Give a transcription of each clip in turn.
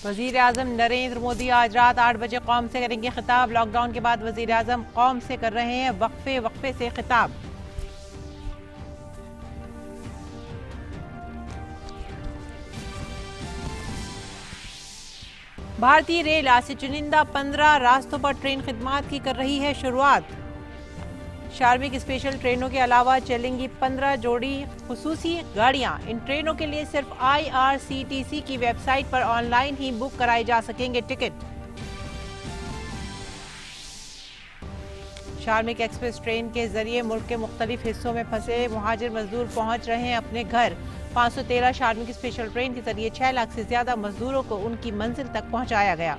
वजीर आजम नरेंद्र मोदी आज रात 8 बजे कौम से करेंगे खिताब। लॉकडाउन के बाद वजीर आजम कौम से कर रहे हैं वक्फे वक्फे से खिताब। भारतीय रेल आज से चुनिंदा 15 रास्तों पर ट्रेन खिदमात की कर रही है शुरुआत। शार्मिक स्पेशल ट्रेनों के अलावा चलेंगी 15 जोड़ी खुसूसी गाड़ियां। इन ट्रेनों के लिए सिर्फ IRCTC की वेबसाइट पर ऑनलाइन ही बुक कराए जा सकेंगे टिकट। शार्मिक एक्सप्रेस ट्रेन के जरिए मुल्क के मुख्तलिफ हिस्सों में फंसे मुहाजिर मजदूर पहुंच रहे हैं अपने घर। 513 शार्मिक स्पेशल ट्रेन के जरिए 6 लाख से ज्यादा मजदूरों को उनकी मंजिल तक पहुंचाया गया।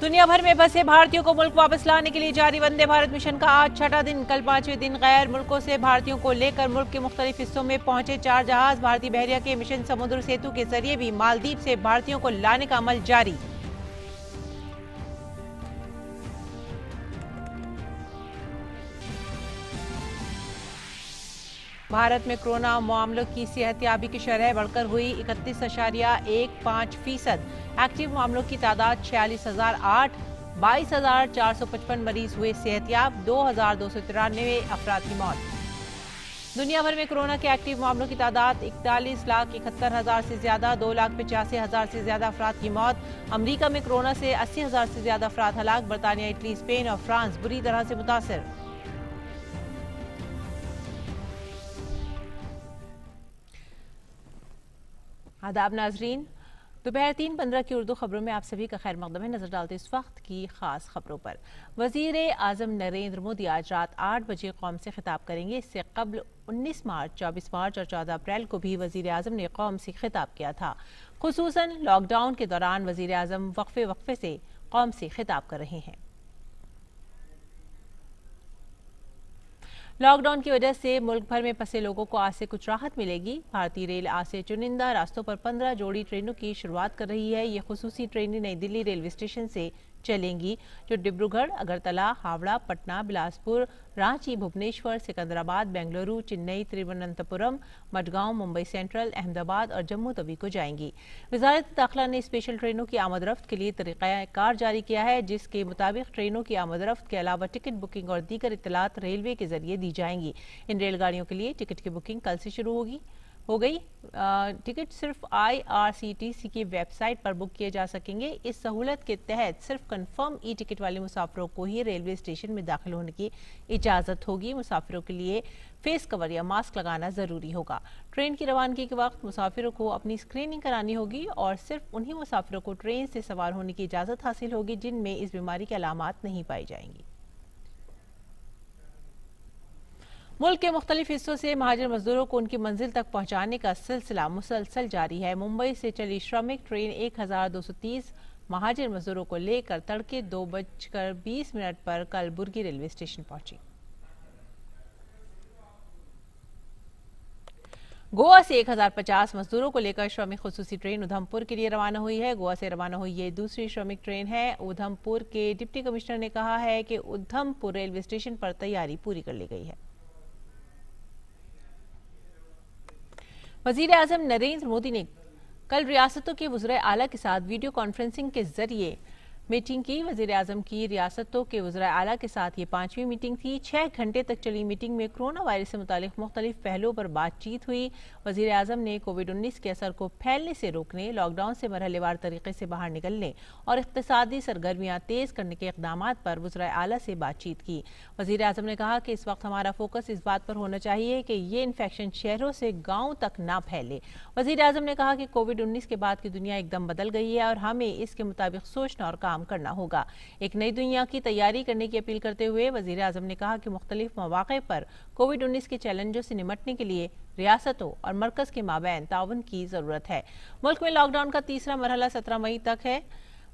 दुनिया भर में फंसे भारतीयों को मुल्क वापस लाने के लिए जारी वंदे भारत मिशन का आज छठा दिन। कल 5वें दिन गैर मुल्कों से भारतीयों को लेकर मुल्क के मुख्तलिफ हिस्सों में पहुंचे 4 जहाज। भारतीय बहरिया के मिशन समुद्र सेतु के जरिए भी मालदीव से भारतीयों को लाने का अमल जारी। भारत में कोरोना मामलों की सेहतयाबी की शरह बढ़कर हुई 31.15%। एक्टिव मामलों की तादाद 46,008। 22,455 मरीज हुए सेहतयाब। 2,293 अफराद की मौत। दुनिया भर में कोरोना के एक्टिव मामलों की तादाद 41,71,000 से ज्यादा। 2,85,000 से ज्यादा अफराद की मौत। अमरीका में कोरोना से 80,000 से ज्यादा अफराद हलाक। बरतानिया, इटली, स्पेन और फ्रांस बुरी तरह से मुतासिर। आदाब नाजरीन, दोपहर 3:15 की उर्दू खबरों में आप सभी का खैर मकदम है। नजर डालते इस वक्त की खास खबरों पर। वजीर आजम नरेंद्र मोदी आज रात 8 बजे कौम से खिताब करेंगे। इससे कबल 19 मार्च, 24 मार्च और 14 अप्रैल को भी वजीर आजम ने कौम से खिताब किया था। खुसूसन लॉकडाउन के दौरान वजीर आजम वक्फे वक्फे से कौम से खिताब कर रहे हैं। लॉकडाउन की वजह से मुल्क भर में फंसे लोगों को आज से कुछ राहत मिलेगी। भारतीय रेल आज से चुनिंदा रास्तों पर 15 जोड़ी ट्रेनों की शुरुआत कर रही है। ये खुसूसी ट्रेनें नई दिल्ली रेलवे स्टेशन से चलेंगी, जो डिब्रूगढ़, अगरतला, हावड़ा, पटना, बिलासपुर, रांची, भुवनेश्वर, सिकंदराबाद, बेंगलुरु, चेन्नई, तिरुवनंतपुरम, मडगांव, मुंबई सेंट्रल, अहमदाबाद और जम्मू तवी को जाएंगी। वजारत दाखिला ने स्पेशल ट्रेनों की आमदरफ्त के लिए तरीक़ाकार जारी किया है, जिसके मुताबिक ट्रेनों की आमदरफ्त के अलावा टिकट बुकिंग और दीगर इत्तलात रेलवे के जरिए दी जाएंगी। इन रेलगाड़ियों के लिए टिकट की बुकिंग कल से शुरू हो गई। टिकट सिर्फ IRCTC की वेबसाइट पर बुक किए जा सकेंगे। इस सहूलत के तहत सिर्फ कंफर्म ई टिकट वाले मुसाफिरों को ही रेलवे स्टेशन में दाखिल होने की इजाजत होगी। मुसाफिरों के लिए फेस कवर या मास्क लगाना जरूरी होगा। ट्रेन की रवानगी के वक्त मुसाफिरों को अपनी स्क्रीनिंग करानी होगी और सिर्फ उन्हीं मुसाफिरों को ट्रेन से सवार होने की इजाजत हासिल होगी जिनमें इस बीमारी की अलामात नहीं पाई जाएंगी। मुल्क के मुख्तलिफ हिस्सों से महाजिर मजदूरों को उनकी मंजिल तक पहुंचाने का सिलसिला मुसलसल जारी है। मुंबई से चली श्रमिक ट्रेन 1230 महाजिर मजदूरों को लेकर तड़के 2:20 पर कलबुर्गी रेलवे स्टेशन पहुंची। गोवा से 1050 मजदूरों को लेकर श्रमिक खुसूसी ट्रेन उधमपुर के लिए रवाना हुई है। गोवा से रवाना हुई ये दूसरी श्रमिक ट्रेन है। उधमपुर के डिप्टी कमिश्नर ने कहा है कि उधमपुर रेलवे स्टेशन पर तैयारी पूरी कर ली गई है। वजीर आजम नरेंद्र मोदी ने कल रियासतों के वज़राए आला के साथ वीडियो कॉन्फ्रेंसिंग के जरिए मीटिंग की। वजीर आजम की रियासतों के वज़राए आला के साथ ये 5वीं मीटिंग थी। 6 घंटे तक चली मीटिंग में कोरोना वायरस से मुतालिक मुख्तलिफ पहलुओं पर बातचीत हुई। वजीर आजम ने कोविड-19 के असर को फैलने से रोकने, लॉकडाउन से मरहलेवार तरीके से बाहर निकलने और इक़्तिसादी सरगर्मियां तेज करने के इक़दामात पर वज़राए आला से बातचीत की। वजीर आजम ने कहा कि इस वक्त हमारा फोकस इस बात पर होना चाहिए कि ये इन्फेक्शन शहरों से गाँव तक ना फैले। वजीर आजम ने कहा कि कोविड-19 के बाद की दुनिया एकदम बदल गई है और हमें इसके मुताबिक सोचना और काम करना होगा। एक नई दुनिया की तैयारी करने की अपील करते हुए वजीर आजम ने कहा कि मुख्तलिफ मौक़े पर कोविड-19 के चैलेंजों से निमटने के लिए रियासतों और मरकज के माबैन ताउन की जरूरत है। मुल्क में लॉकडाउन का तीसरा मरहला 17 मई तक है।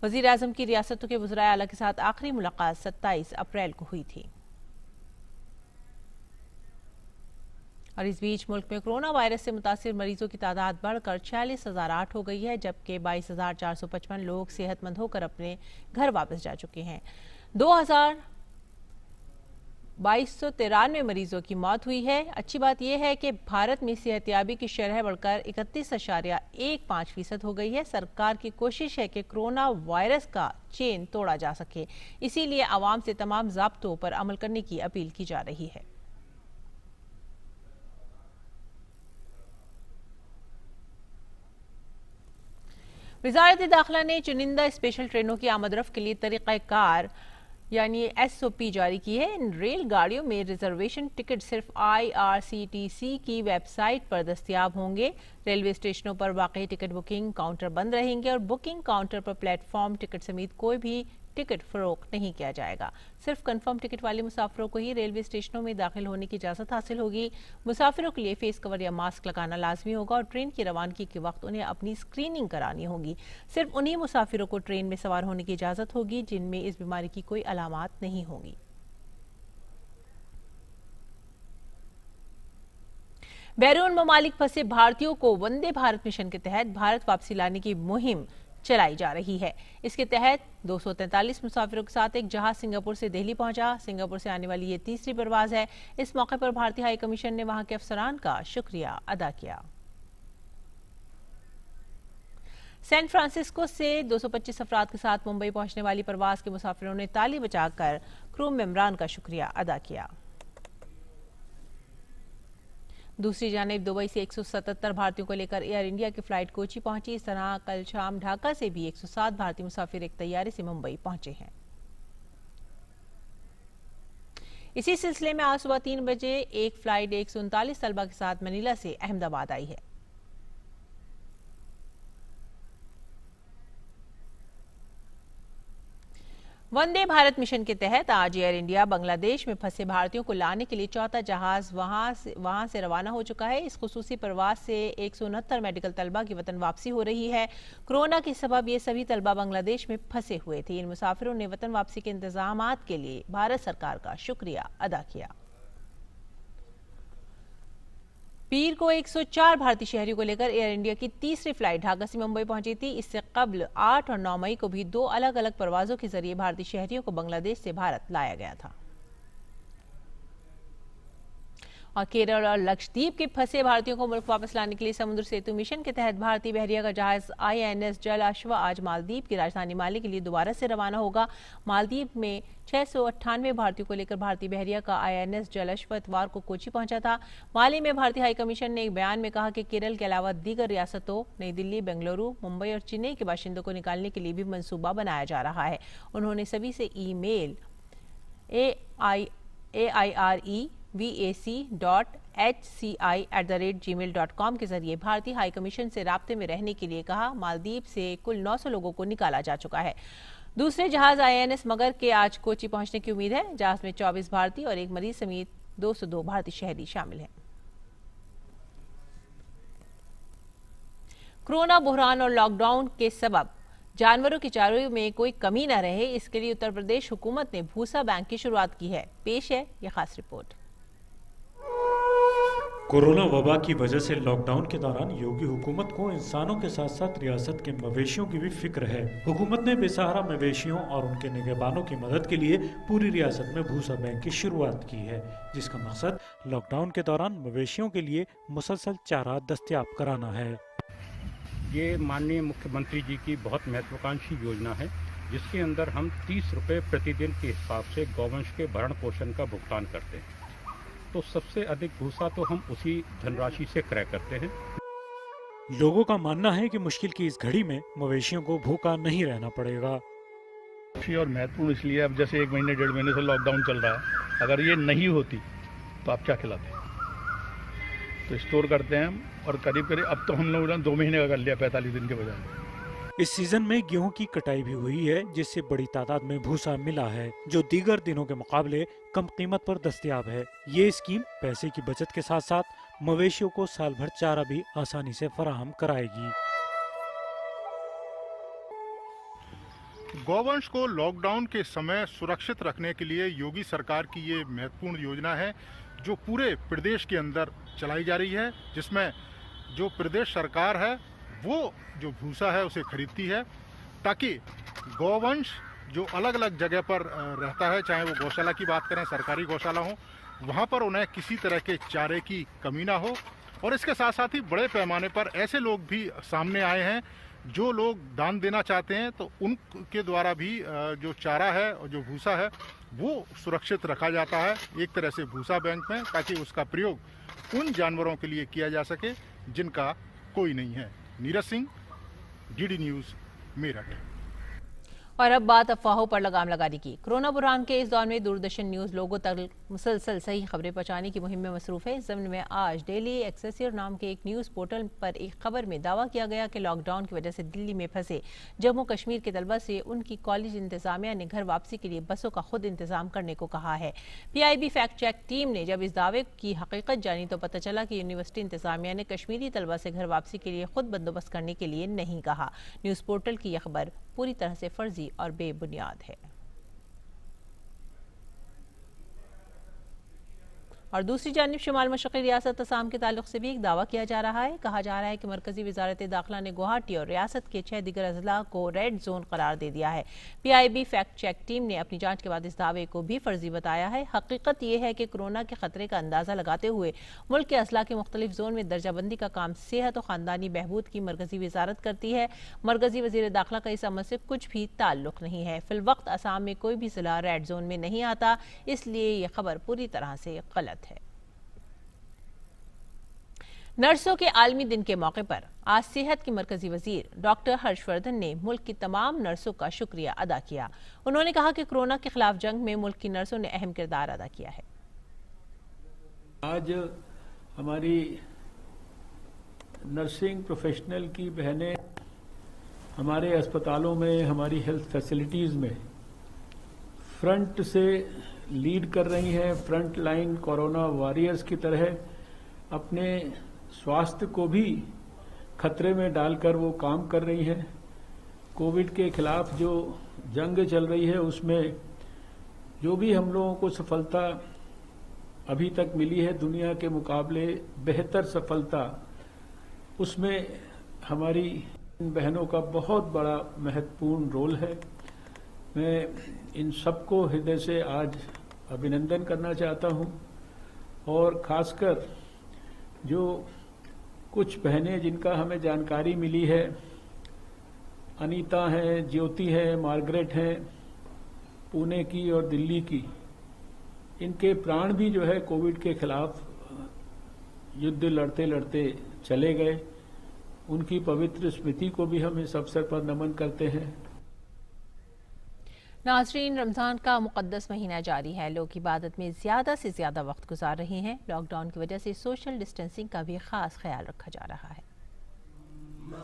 वजीर आजम की रियासतों के वज़राए आला के साथ आखिरी मुलाकात 27 अप्रैल को हुई थी। और इस बीच मुल्क में कोरोना वायरस से मुतासिर मरीजों की तादाद बढ़कर 46,008 हो गई है, जबकि 22,455 लोग सेहतमंद होकर अपने घर वापस जा चुके हैं। 2293 मरीजों की मौत हुई है। अच्छी बात यह है कि भारत में सेहतयाबी की शरह बढ़कर 31.15% हो गई है। सरकार की कोशिश है कि कोरोना वायरस का चेन तोड़ा जा सके, इसीलिए आवाम से तमाम ज़ाब्तों पर अमल करने की अपील की जा रही है। वजारत दाखिला ने चुनिंदा स्पेशल ट्रेनों की आमदरफ्त के लिए तरीक़ाकार यानी SOP जारी की है। इन रेलगाड़ियों में रिजर्वेशन टिकट सिर्फ IRCTC की वेबसाइट पर दस्तयाब होंगे। रेलवे स्टेशनों पर वाकई टिकट बुकिंग काउंटर बंद रहेंगे और बुकिंग काउंटर पर प्लेटफॉर्म टिकट समेत कोई भी टिकट फरोख्त नहीं किया जाएगा। सिर्फ कंफर्म टिकट वाले मुसाफिरों को ही रेलवे स्टेशनों में दाखिल होने की इजाज़त हासिल होगी। मुसाफिरों के लिए फेस कवर या मास्क लगाना लाजमी होगा और ट्रेन की रवानगी के वक्त उन्हें अपनी स्क्रीनिंग करानी होगी। सिर्फ उन्हीं मुसाफिरों को ट्रेन में सवार होने की इजाज़त होगी जिनमें इस बीमारी की कोई अलामात नहीं होंगी। बैरून ममालिक फंसे भारतीयों को वंदे भारत मिशन के तहत भारत वापसी लाने की मुहिम चलाई जा रही है। इसके तहत 243 मुसाफिरों के साथ एक जहाज सिंगापुर से दिल्ली पहुंचा। सिंगापुर से आने वाली ये तीसरी परवाज है। इस मौके पर भारतीय हाई कमीशन ने वहां के अफसरान का शुक्रिया अदा किया। सैन फ्रांसिस्को से 225 अफराद के साथ मुंबई पहुंचने वाली परवाज के मुसाफिरों ने ताली बजाकर क्रू मेंबरान का शुक्रिया अदा किया। दूसरी जानिब दुबई से 177 भारतीयों को लेकर एयर इंडिया की फ्लाइट कोची पहुंची। इस तरह कल शाम ढाका से भी 107 भारतीय मुसाफिर एक तैयारी से मुंबई पहुंचे हैं। इसी सिलसिले में आज सुबह 3 बजे एक फ्लाइट 139 तलबा के साथ मनीला से अहमदाबाद आई है। वंदे भारत मिशन के तहत आज एयर इंडिया बांग्लादेश में फंसे भारतीयों को लाने के लिए चौथा जहाज वहां से रवाना हो चुका है। इस खुसूसी प्रवास से 169 मेडिकल तलबा की वतन वापसी हो रही है। कोरोना के सबब ये सभी तलबा बांग्लादेश में फंसे हुए थे। इन मुसाफिरों ने वतन वापसी के इंतजामात के लिए भारत सरकार का शुक्रिया अदा किया। पीर को 104 भारतीय शहरियों को लेकर एयर इंडिया की तीसरी फ्लाइट ढाका से मुंबई पहुंची थी। इससे कबल 8 और 9 मई को भी 2 अलग अलग परवाजों के जरिए भारतीय शहरियों को बांग्लादेश से भारत लाया गया था। और केरल और लक्षद्वीप के फंसे भारतीयों को मुल्क वापस लाने के लिए समुद्र सेतु मिशन के तहत भारतीय बहरिया का जहाज INS जल अश्व आज मालदीव की राजधानी माली के लिए दोबारा से रवाना होगा। मालदीव में 698 भारतीयों को लेकर भारतीय बहरिया का INS जल अश्व इतवार को कोची पहुंचा था। माली में भारतीय हाई कमीशन ने एक बयान में कहा कि केरल के अलावा दीगर रियासतों नई दिल्ली, बेंगलुरु, मुंबई और चेन्नई के बाशिंदों को निकालने के लिए भी मंसूबा बनाया जा रहा है। उन्होंने सभी से ईमेल AIREVAC.HCI@gmail.com के जरिए भारतीय हाई कमीशन से राब्ते में रहने के लिए कहा। मालदीव से कुल 900 लोगों को निकाला जा चुका है। दूसरे जहाज INS मगर के आज कोची पहुंचने की उम्मीद है। जहाज में 24 भारतीय और एक मरीज समेत 202 भारतीय शहरी शामिल हैं। कोरोना बुहरान और लॉकडाउन के सबब जानवरों की चारों में कोई कमी न रहे, इसके लिए उत्तर प्रदेश हुकूमत ने भूसा बैंक की शुरुआत की है। पेश है यह खास रिपोर्ट। कोरोना वबा की वजह से लॉकडाउन के दौरान योगी हुकूमत को इंसानों के साथ साथ रियासत के मवेशियों की भी फिक्र है। हुकूमत ने बेसहारा मवेशियों और उनके निगहबानों की मदद के लिए पूरी रियासत में भूसा बैंक की शुरुआत की है, जिसका मकसद लॉकडाउन के दौरान मवेशियों के लिए मुसलसल चारा दस्तयाब कराना है। ये माननीय मुख्यमंत्री जी की बहुत महत्वाकांक्षी योजना है, जिसके अंदर हम 30 रुपये प्रतिदिन के हिसाब से गौवंश के भरण पोषण का भुगतान करते हैं। तो सबसे अधिक भूसा तो हम उसी धनराशि से क्रय करते हैं। लोगों का मानना है कि मुश्किल की इस घड़ी में मवेशियों को भूखा नहीं रहना पड़ेगा। और महत्वपूर्ण इसलिए, अब जैसे 1 महीने 1.5 महीने से लॉकडाउन चल रहा है, अगर ये नहीं होती तो आप क्या खिलाते? तो स्टोर करते हैं और करीब अब तो हम लोगों ने 2 महीने का कर लिया 45 दिन के बजाय। इस सीजन में गेहूं की कटाई भी हुई है, जिससे बड़ी तादाद में भूसा मिला है, जो दीगर दिनों के मुकाबले कम कीमत पर दस्तयाब है। ये स्कीम पैसे की बचत के साथ साथ मवेशियों को साल भर चारा भी आसानी से फराहम कराएगी। गौवंश को लॉकडाउन के समय सुरक्षित रखने के लिए योगी सरकार की ये महत्वपूर्ण योजना है, जो पूरे प्रदेश के अंदर चलाई जा रही है, जिसमें जो प्रदेश सरकार है वो जो भूसा है उसे खरीदती है, ताकि गौवंश जो अलग अलग जगह पर रहता है, चाहे वो गौशाला की बात करें, सरकारी गौशाला हो, वहाँ पर उन्हें किसी तरह के चारे की कमी ना हो। और इसके साथ साथ ही बड़े पैमाने पर ऐसे लोग भी सामने आए हैं जो लोग दान देना चाहते हैं, तो उनके द्वारा भी जो चारा है और जो भूसा है वो सुरक्षित रखा जाता है एक तरह से भूसा बैंक में, ताकि उसका प्रयोग उन जानवरों के लिए किया जा सके जिनका कोई नहीं है। Neeraj Singh, DD news, Meerut. और अब बात अफवाहों पर लगाम लगाने की। कोरोना बुरहान के इस दौर में दूरदर्शन न्यूज़ लोगों तक मुसलसल सही खबरें पहुंचाने की मुहिम में मसरूफ है। इस ज़मीन में आज डेली एक्सेसियर नाम के एक न्यूज़ पोर्टल पर एक खबर में दावा किया गया कि लॉकडाउन की वजह से दिल्ली में फंसे जम्मू कश्मीर के तलबा से उनकी कॉलेज इंतजामिया ने घर वापसी के लिए बसों का खुद इंतजाम करने को कहा है। PIB फैक्ट चेक टीम ने जब इस दावे की हकीकत जानी तो पता चला कि यूनिवर्सिटी इंतजामिया ने कश्मीरी तलबा से घर वापसी के लिए खुद बंदोबस्त करने के लिए नहीं कहा। न्यूज़ पोर्टल की यह खबर पूरी तरह से फर्जी और बेबुनियाद है। और दूसरी जानिब शुमाल मशरक़ी रियासत असम के ताल्लुक से भी एक दावा किया जा रहा है। कहा जा रहा है कि मरकजी वजारत दाखिला ने गुवाहाटी और रियासत के 6 दीगर अजला को रेड जोन करार दे दिया है। PIB फैक्ट चेक टीम ने अपनी जांच के बाद इस दावे को भी फर्जी बताया है। हकीकत यह है कि कोरोना के खतरे का अंदाजा लगाते हुए मुल्क के अजला के मुख्तलिफ जोन में दर्जाबंदी का काम सेहत और खानदानी बहबूद की मरकजी वजारत करती है। मरकजी वजीर दाखिला का इस अमल से कुछ भी ताल्लुक नहीं है। फिलवक्त असम में कोई भी जिला रेड जोन में नहीं आता, इसलिए यह खबर पूरी तरह से गलत है। नर्सों के आलमी दिन के मौके पर आज सेहत के मरकजी वजीर डॉक्टर हर्षवर्धन ने मुल्क की तमाम नर्सों का शुक्रिया अदा किया। उन्होंने कहा कि कोरोना के खिलाफ जंग में मुल्क की नर्सों ने अहम किरदार अदा किया है। आज हमारी नर्सिंग प्रोफेशनल की बहनें हमारे अस्पतालों में, हमारी हेल्थ फैसिलिटीज़ में फ्रंट से लीड कर रही हैं। फ्रंट लाइन कोरोना वॉरियर्स की तरह अपने स्वास्थ्य को भी खतरे में डालकर वो काम कर रही हैं। कोविड के खिलाफ जो जंग चल रही है उसमें जो भी हम लोगों को सफलता अभी तक मिली है दुनिया के मुकाबले बेहतर सफलता, उसमें हमारी बहनों का बहुत बड़ा महत्वपूर्ण रोल है। मैं इन सबको हृदय से आज अभिनंदन करना चाहता हूं और खासकर जो कुछ बहनें जिनका हमें जानकारी मिली है, अनीता हैं, ज्योति है, मार्गरेट हैं, पुणे की और दिल्ली की, इनके प्राण भी जो है कोविड के खिलाफ युद्ध लड़ते लड़ते चले गए। उनकी पवित्र स्मृति को भी हम इस अवसर पर नमन करते हैं। नाज़रीन, रमज़ान का मुक़द्दस महीना जारी है। लोग इबादत में ज़्यादा से ज़्यादा वक्त गुजार रहे हैं। लॉकडाउन की वजह से सोशल डिस्टेंसिंग का भी ख़ास ख्याल रखा जा रहा है।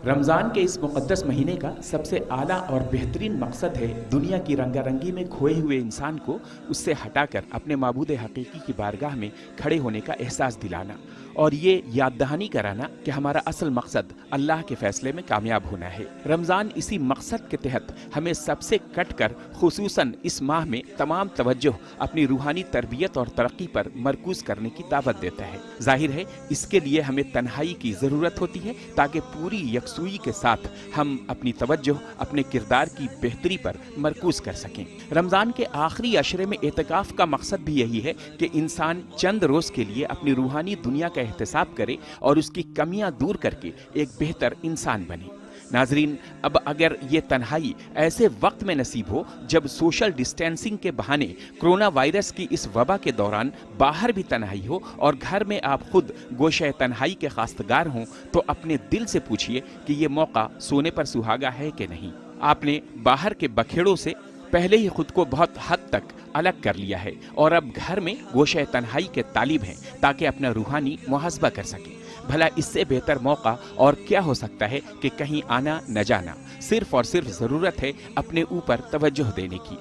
रमज़ान के इस मुक़द्दस महीने का सबसे आला और बेहतरीन मकसद है दुनिया की रंगारंगी में खोए हुए इंसान को उससे हटाकर अपने माबूद हकीकी की बारगाह में खड़े होने का एहसास दिलाना और ये याद दहानी कराना कि हमारा असल मकसद अल्लाह के फैसले में कामयाब होना है। रमज़ान इसी मकसद के तहत हमें सबसे कट कर खुसूसन इस माह में तमाम तवज्जो अपनी रूहानी तरबियत और तरक्की पर मरकूज करने की दावत देता है। जाहिर है इसके लिए हमें तन्हाई की ज़रूरत होती है ताकि पूरी यकसुई के साथ हम अपनी तवज्जो अपने किरदार की बेहतरी पर मरकूज कर सकें। रमज़ान के आखिरी अशरे में एतकाफ़ का मकसद भी यही है कि इंसान चंद रोज़ के लिए अपनी रूहानी दुनिया का एहतसाब करे और उसकी कमियां दूर करके एक बेहतर इंसान बने। नाजरीन, अब अगर ये तन्हाई ऐसे वक्त में नसीब हो जब सोशल डिस्टेंसिंग के बहाने कोरोना वायरस की इस वबा के दौरान बाहर भी तन्हाई हो और घर में आप खुद गोशे तन्हाई के खास्तगार हों, तो अपने दिल से पूछिए कि ये मौका सोने पर सुहागा है कि नहीं। आपने बाहर के बखेड़ों से पहले ही खुद को बहुत हद तक अलग कर लिया है और अब घर में गोशे तन्हाई के तालिब हैं ताकि अपना रूहानी मुहासबा कर सकें। भला इससे बेहतर मौका और क्या हो सकता है कि कहीं आना न जाना। सिर्फ और सिर्फ ज़रूरत है अपने ऊपर तवज्जो देने की।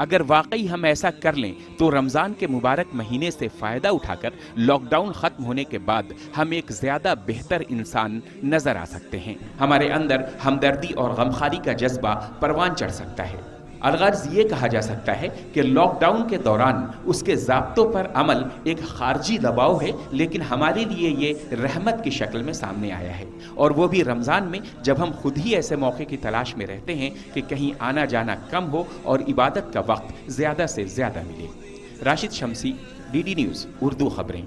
अगर वाकई हम ऐसा कर लें तो रमज़ान के मुबारक महीने से फ़ायदा उठाकर लॉकडाउन ख़त्म होने के बाद हम एक ज़्यादा बेहतर इंसान नज़र आ सकते हैं। हमारे अंदर हमदर्दी और गमखारी का जज्बा परवान चढ़ सकता है। अलगर्ज ये कहा जा सकता है कि लॉकडाउन के दौरान उसके ज़ाब्तों पर अमल एक खारजी दबाव है, लेकिन हमारे लिए ये रहमत की शक्ल में सामने आया है, और वो भी रमज़ान में, जब हम खुद ही ऐसे मौके की तलाश में रहते हैं कि कहीं आना जाना कम हो और इबादत का वक्त ज़्यादा से ज़्यादा मिले। राशिद शमसी, डीडी न्यूज़ उर्दू खबरें।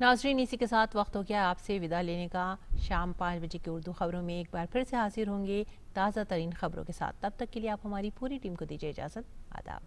नाज़रीन, इसी के साथ वक्त हो गया आपसे विदा लेने का। शाम 5 बजे की उर्दू खबरों में एक बार फिर से हाजिर होंगे ताज़ा तरीन खबरों के साथ। तब तक के लिए आप हमारी पूरी टीम को दीजिए इजाज़त। आदाब।